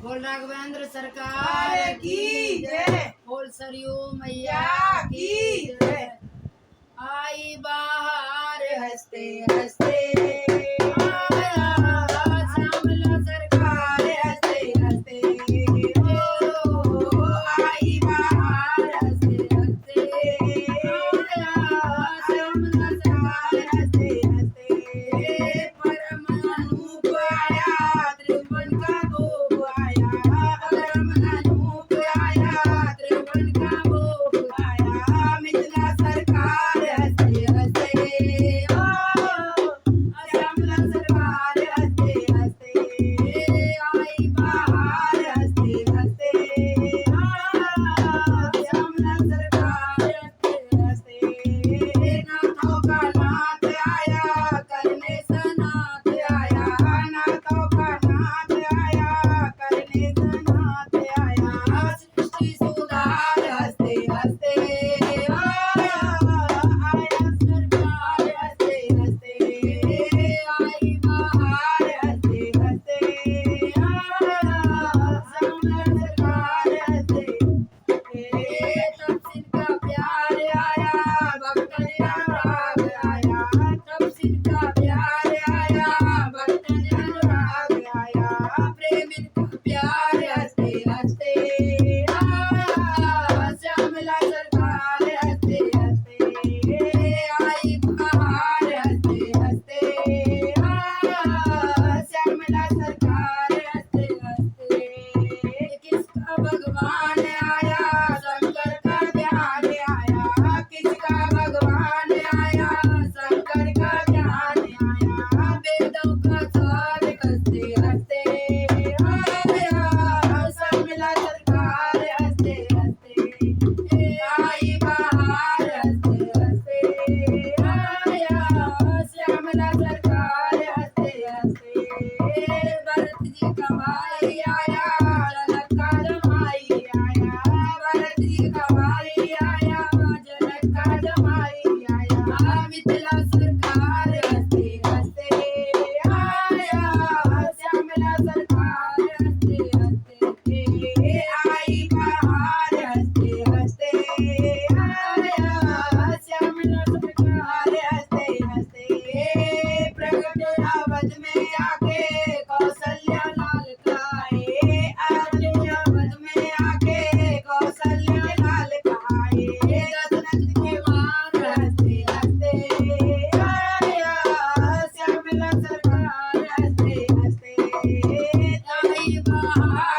बोल राघवेंद्र सरकार की जय। बोल सरयू मैया की जय। आई बाहर हंसते हंसते आया श्यामला सरकार हंसते हंसते ओ आई बाहर हंसते हंसते आया श्यामला सरकार सरकार हंसते हंसते परम अनूप आया त्रिभुवन का गोप आया परम अनूप आया त्रिभुवन का गोप आया मिथिला सरकार हंसते हंसते ओ श्यामला सरकार हंसते हंसते आई बाहर हंसते हंसते श्यामला सरकार हंसते हंसते नाथों का नाथ आया करने सनाथ आया नाथों का नाथ आया करने सनाथ आया सृष्टि सुधार हंसते हंसते आया सरकार हंसते हंसते आई बाहर हंसते हंसते श्यामला सरकार हंसते तब सिनका प्यार आया भक्तन अनुराग आया तब सिनका प्यार आया भक्तन अनुराग आया प्रेम इनका प्यार हंसते हंसते आया श्यामला सरकार हंसते हंसते आई बाहर हंसते हंसते आया श्यामला सरकार हंसते हंसते किसका भगवान आया शंकर का ध्यान आया किसका भगवान आया शंकर का ध्यान आया वेदों का सार हंसते हंसते आया श्यामला सरकार हंसते हंसते आई बाहर हंसते हंसते आया श्यामला सरकार हंसते हंसते भरत जी का भाई आया जनक का जमाई आया भरत जी का भाई आया जनक का जमाई आया मिथिला सरकार हंसते हंसते आया श्यामला सरकार हंसते हंसते आई बाहर हंसते हंसते आया श्यामला सरकार हंसते हंसते प्रगट अवध में आके कौशल्या लाल खाए अवध में आके कौशल्या लाल खाए दशरथ के वार हंसते हंसते आया श्यामला सरकार हंसते हंसते आई बाहर